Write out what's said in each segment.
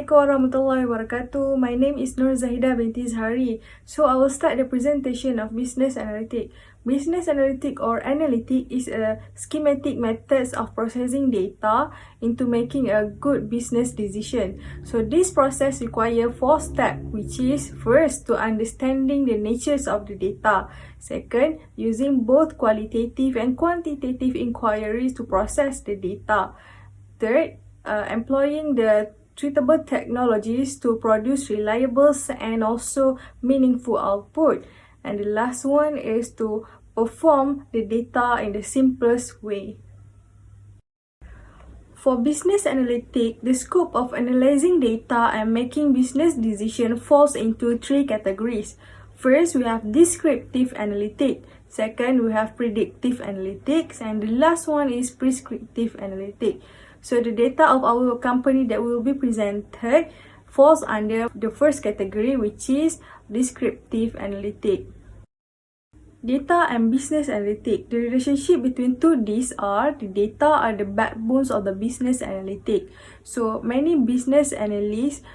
Assalamualaikum warahmatullahi wabarakatuh. My name is Nur Zahidah binti Zahari. So I will start the presentation of business analytic. Business analytic or analytic is a schematic methods of processing data into making a good business decision. So this process requires 4 steps, which is first to understanding the natures of the data. Second, using both qualitative and quantitative inquiries to process the data. Third, employing the suitable technologies to produce reliable and also meaningful output. And the last one is to perform the data in the simplest way. For business analytics, the scope of analyzing data and making business decisions falls into 3 categories. First, we have descriptive analytics. Second, we have predictive analytics. And the last one is prescriptive analytics. So the data of our company that will be presented falls under the first category, which is descriptive analytics. Data and business analytics. The relationship between these are the data are the backbones of the business analytics. So many business analysts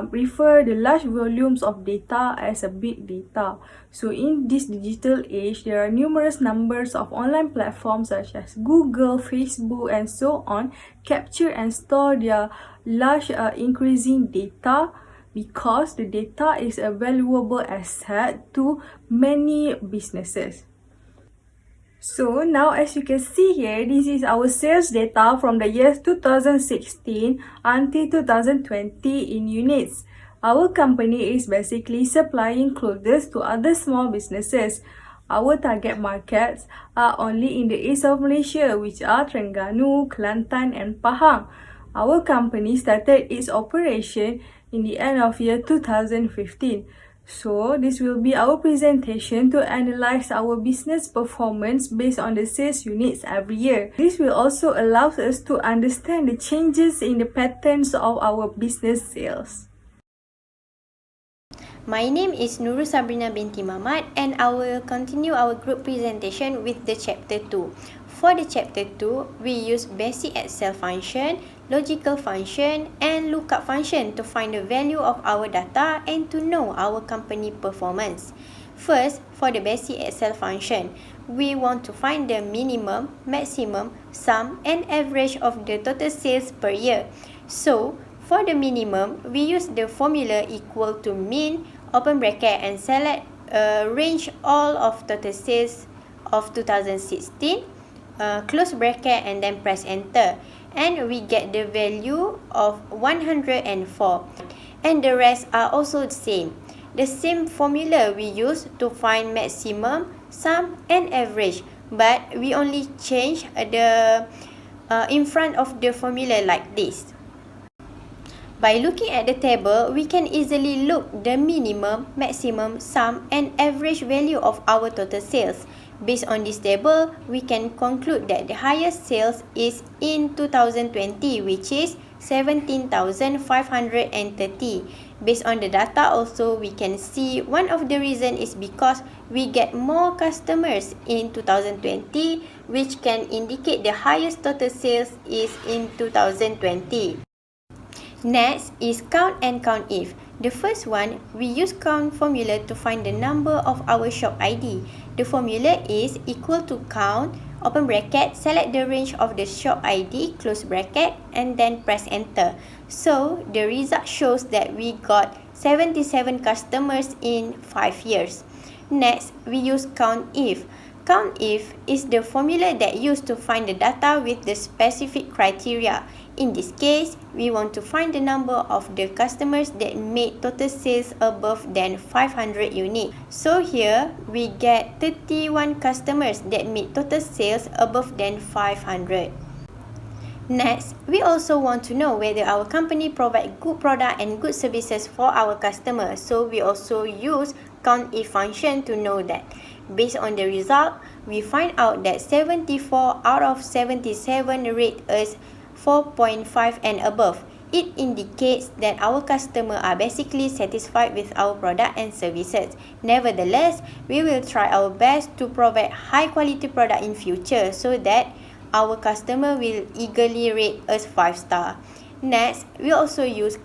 refer the large volumes of data as a big data. So in this digital age, there are numerous numbers of online platforms such as Google, Facebook, and so on capture and store their large increasing data, because the data is a valuable asset to many businesses. So now, as you can see here, this is our sales data from the years 2016 until 2020 in units. Our company is basically supplying clothes to other small businesses. Our target markets are only in the east of Malaysia, which are Terengganu, Kelantan, and Pahang. Our company started its operation in the end of year 2015. So this will be our presentation to analyze our business performance based on the sales units every year. This will also allow us to understand the changes in the patterns of our business sales. My name is Nurul Sabrina binti Mamat, and I will continue our group presentation with the chapter 2. For the chapter 2, we use basic Excel function, logical function, and lookup function to find the value of our data and to know our company performance. First, for the basic Excel function, we want to find the minimum, maximum, sum, and average of the total sales per year. So, for the minimum, we use the formula equal to mean, open bracket, and select range all of total sales of 2016, close bracket, and then press enter. And we get the value of 104. And the rest are also the same. The same formula we use to find maximum, sum, and average. But we only change the in front of the formula like this. By looking at the table, we can easily look the minimum, maximum, sum, and average value of our total sales. Based on this table, we can conclude that the highest sales is in 2020, which is 17,530. Based on the data also, we can see one of the reason is because we get more customers in 2020, which can indicate the highest total sales is in 2020. Next is count and count if. The first one, we use count formula to find the number of our shop ID. The formula is equal to count, open bracket, select the range of the shop ID, close bracket, and then press enter. So, the result shows that we got 77 customers in 5 years. Next, we use count if. Count if is the formula that used to find the data with the specific criteria. In this case, we want to find the number of the customers that made total sales above than 500 units. So here, we get 31 customers that made total sales above than 500. Next, we also want to know whether our company provide good product and good services for our customers. So we also use count if function to know that. Based on the result, we find out that 74 out of 77 rate us 4.5 and above. It indicates that our customers are basically satisfied with our product and services. Nevertheless, we will try our best to provide high quality product in future so that our customer will eagerly rate us 5 star. Next, we also use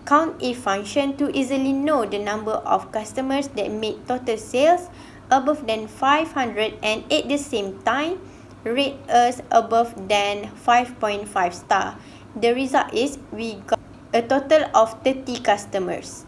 count if function to easily know the number of customers that made total sales above than 500 and at the same time rate us above than 5.5 star. The result is we got a total of 30 customers.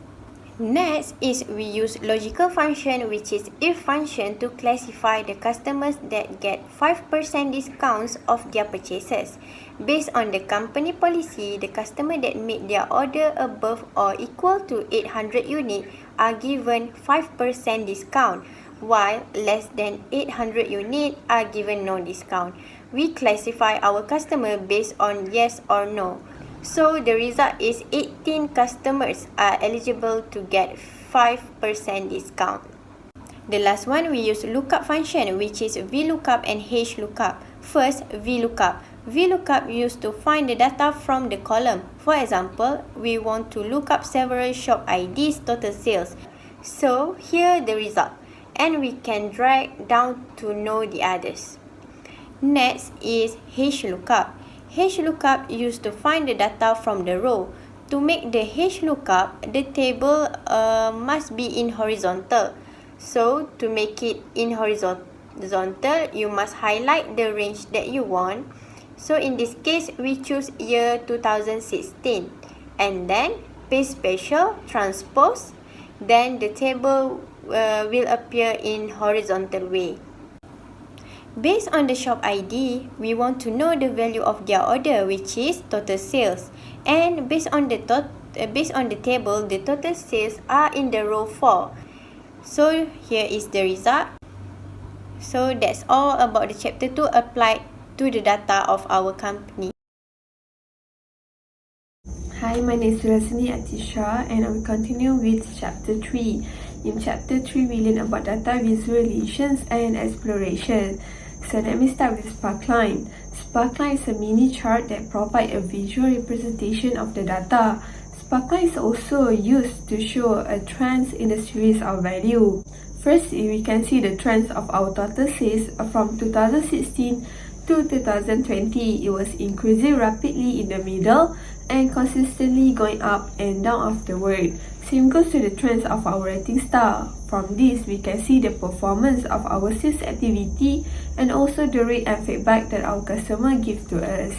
Next is we use logical function, which is if function to classify the customers that get 5% discounts of their purchases. Based on the company policy, the customer that made their order above or equal to 800 units are given 5% discount, while less than 800 units are given no discount. We classify our customer based on yes or no. So the result is 18 customers are eligible to get 5% discount. The last one, we use lookup function, which is VLOOKUP and HLOOKUP. First, VLOOKUP. VLOOKUP used to find the data from the column. For example, we want to look up several shop IDs total sales. So here the result, and we can drag down to know the others. Next is HLOOKUP. HLOOKUP used to find the data from the row. To make the HLOOKUP, the table must be in horizontal. So to make it in horizontal, you must highlight the range that you want. So in this case, we choose year 2016 and then paste special, transpose, then the table will appear in horizontal way. Based on the shop ID, we want to know the value of their order, which is total sales. And based on the table, the total sales are in the row 4. So here is the result. So that's all about the chapter 2 applied to the data of our company. Hi, my name is Raznee Atisya and I will continue with chapter 3. In chapter 3, we learn about data visualizations and exploration. So let me start with Sparkline. Sparkline is a mini chart that provides a visual representation of the data. Sparkline is also used to show a trend in the series of value. First, we can see the trends of our total sales from 2016 to 2020. It was increasing rapidly in the middle and consistently going up and down afterward. Same goes to the trends of our rating star. From this, we can see the performance of our sales activity and also the rate and feedback that our customer give to us.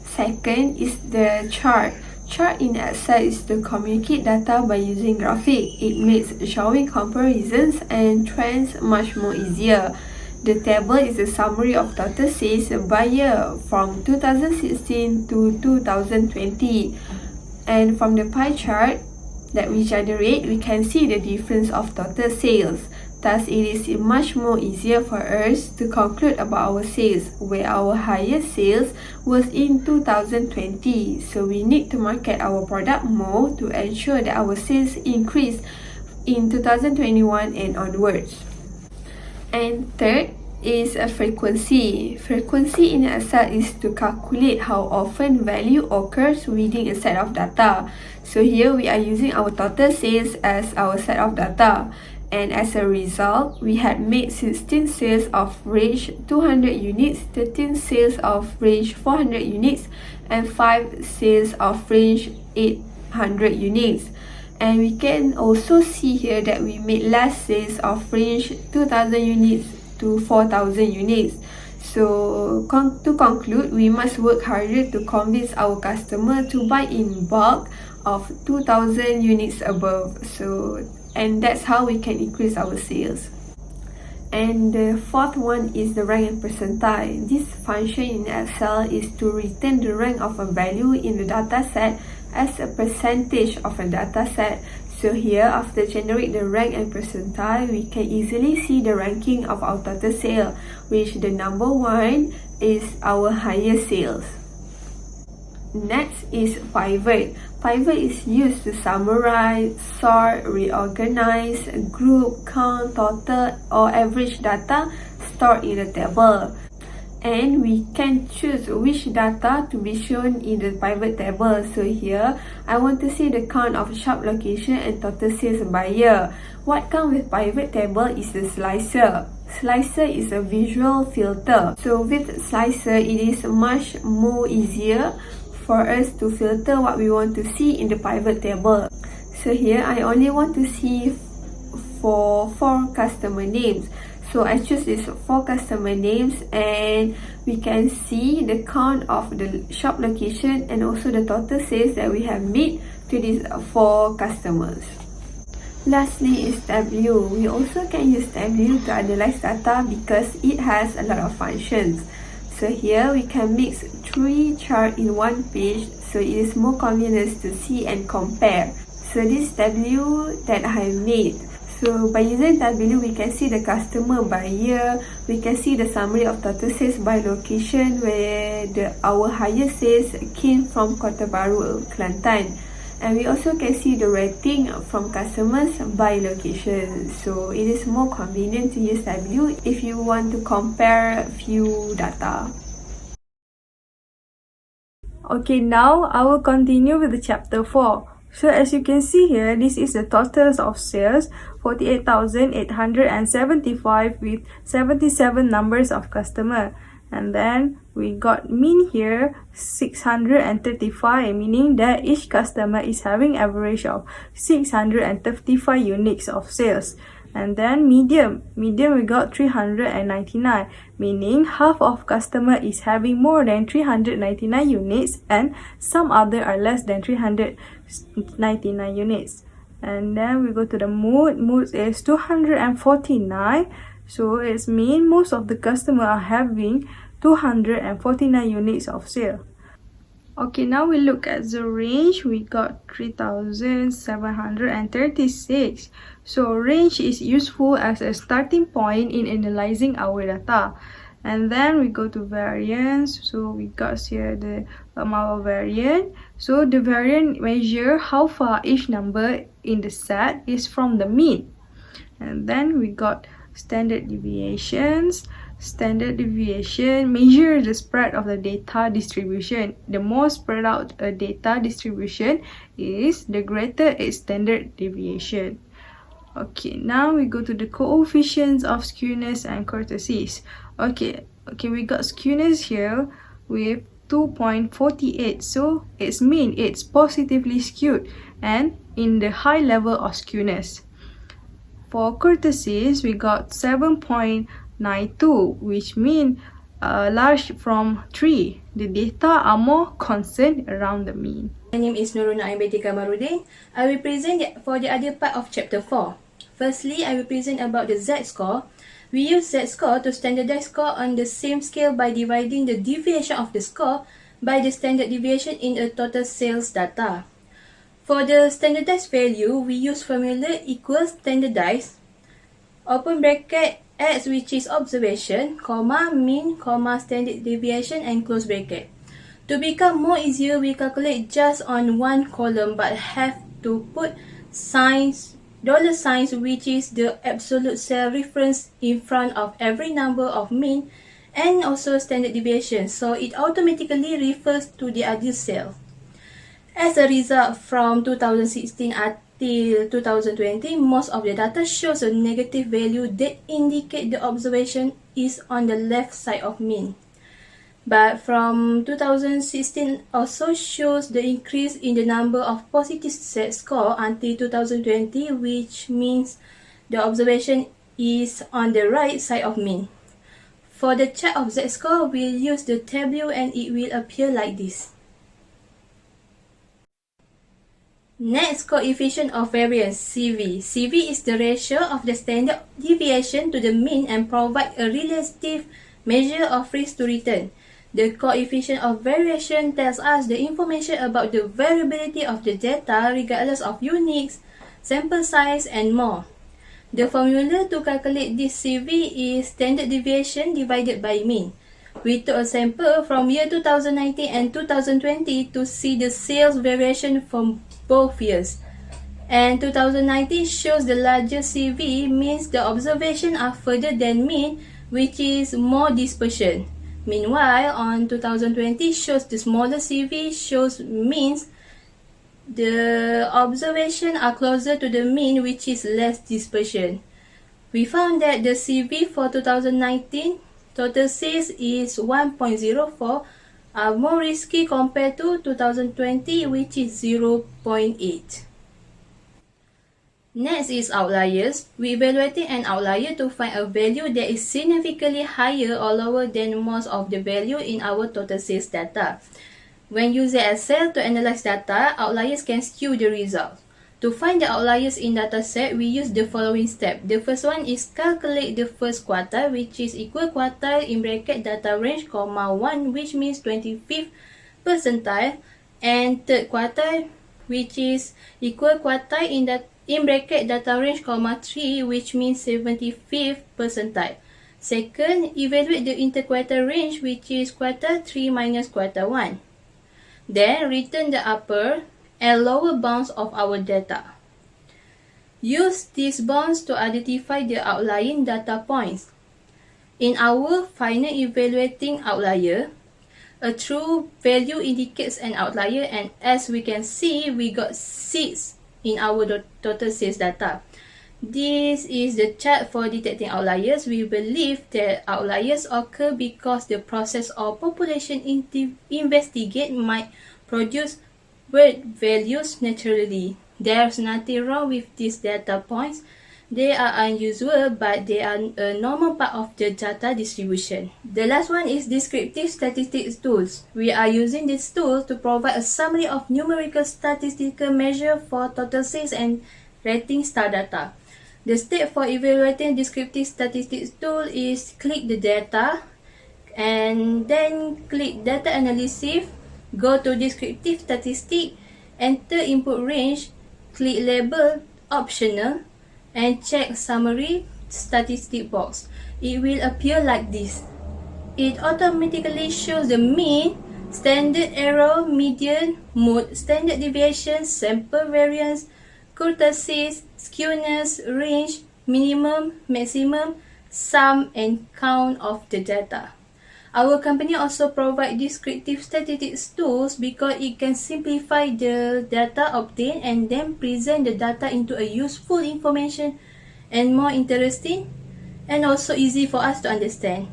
Second is the chart. Chart in Excel is to communicate data by using graphic. It makes showing comparisons and trends much more easier. The table is a summary of total sales by year from 2016 to 2020. And from the pie chart that we generate, we can see the difference of total sales. Thus, it is much more easier for us to conclude about our sales, where our highest sales was in 2020. So we need to market our product more to ensure that our sales increase in 2021 and onwards. And third is a frequency. Frequency in Excel is to calculate how often value occurs within a set of data. So here we are using our total sales as our set of data. And as a result, we had made 16 sales of range 200 units, 13 sales of range 400 units, and 5 sales of range 800 units. And we can also see here that we made less sales of range 2000 units to 4000 units. So to conclude, we must work harder to convince our customer to buy in bulk of 2000 units above. And that's how we can increase our sales. And the fourth one is the rank and percentile. This function in Excel is to return the rank of a value in the data set as a percentage of a data set. So here, after generate the rank and percentile, we can easily see the ranking of our total sale, which the number 1 is our highest sales. Next is pivot. Pivot is used to summarize, sort, reorganize, group, count, total, or average data stored in a table. And we can choose which data to be shown in the pivot table. So here, I want to see the count of shop location and total sales by year. What comes with pivot table is the slicer. Slicer is a visual filter. So with slicer, it is much more easier for us to filter what we want to see in the pivot table. So here I only want to see for 4 customer names. So I choose these 4 customer names, and we can see the count of the shop location and also the total sales that we have made to these 4 customers. Lastly is W. We also can use W to analyze data because it has a lot of functions. So here we can mix 3 charts in one page, so it is more convenient to see and compare. So this W that I made. So by using W, we can see the customer by year, we can see the summary of total sales by location where our highest sales came from Kota Baru, Kelantan. And we also can see the rating from customers by location. So it is more convenient to use W if you want to compare few data. Okay, now I will continue with the chapter 4. So as you can see here, this is the totals of sales, 48,875 with 77 numbers of customer. And then we got mean here 635, meaning that each customer is having average of 635 units of sales. And then medium we got 399, meaning half of customer is having more than 399 units and some other are less than 399 units. And then we go to the mood is 249, so it's mean most of the customer are having 249 units of sale. Okay, now we look at the range. We got 3,736. So range is useful as a starting point in analyzing our data. And then we go to variance. So we got here the amount of variance. So the variance measure how far each number in the set is from the mean. And then we got standard deviations. Standard deviation measure the spread of the data distribution. The more spread out a data distribution is, the greater its standard deviation. Okay, now we go to the coefficients of skewness and kurtosis. Okay, we got skewness here with 2.48, so it's mean it's positively skewed and in the high level of skewness. For kurtosis, we got 7.92, which mean large from 3. The data are more constant around the mean. My name is Nurul Nurain binti Kamaruddin. I will present for the other part of chapter 4. Firstly, I will present about the Z-score. We use Z-score to standardize score on the same scale by dividing the deviation of the score by the standard deviation in a total sales data. For the standardized value, we use formula equals standardized, open bracket, X, which is observation, comma, mean, comma, standard deviation, and close bracket. To become more easier, we calculate just on one column but have to put signs, dollar signs, which is the absolute cell reference in front of every number of mean and also standard deviation, so it automatically refers to the other cell. As a result, from 2016 until 2020, most of the data shows a negative value that indicate the observation is on the left side of mean. But from 2016 also shows the increase in the number of positive Z-score until 2020, which means the observation is on the right side of mean. For the chart of Z-score, we'll use the table and it will appear like this. Next, coefficient of variance, CV. CV is the ratio of the standard deviation to the mean and provide a relative measure of risk to return. The coefficient of variation tells us the information about the variability of the data regardless of units, sample size, and more. The formula to calculate this CV is standard deviation divided by mean. We took a sample from year 2019 and 2020 to see the sales variation from both years. And 2019 shows the larger CV, means the observation are further than mean, which is more dispersion. Meanwhile, on 2020 shows the smaller CV, shows means the observation are closer to the mean, which is less dispersion. We found that the CV for 2019 total sales is 1.04 are more risky compared to 2020, which is 0.8. Next is outliers. We evaluating an outlier to find a value that is significantly higher or lower than most of the value in our total sales data. When using Excel to analyze data, outliers can skew the results. To find the outliers in dataset, we use the following step. The first one is calculate the first quartile, which is equal quartile in bracket data range, comma 1, which means 25th percentile, and third quartile, which is equal quartile in bracket data range, comma 3, which means 75th percentile. Second, evaluate the interquartile range, which is quartile 3 minus quartile 1. Then, return the upper and lower bounds of our data. Use these bounds to identify the outlying data points. In our final evaluating outlier, a true value indicates an outlier, and as we can see, we got 6 in our total sales data. This is the chart for detecting outliers. We believe that outliers occur because the process of population investigate might produce weird values naturally. There's nothing wrong with these data points. They are unusual, but they are a normal part of the data distribution. The last one is descriptive statistics tools. We are using this tool to provide a summary of numerical statistical measure for total sales and rating star data. The step for evaluating descriptive statistics tool is click the data and then click data analysis. Go to descriptive statistic, enter input range, click label optional, and check summary statistic box. It will appear like this. It automatically shows the mean, standard error, median, mode, standard deviation, sample variance, kurtosis, skewness, range, minimum, maximum, sum, and count of the data. Our company also provides descriptive statistics tools because it can simplify the data obtained and then present the data into a useful information and more interesting and also easy for us to understand.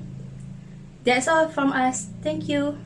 That's all from us. Thank you.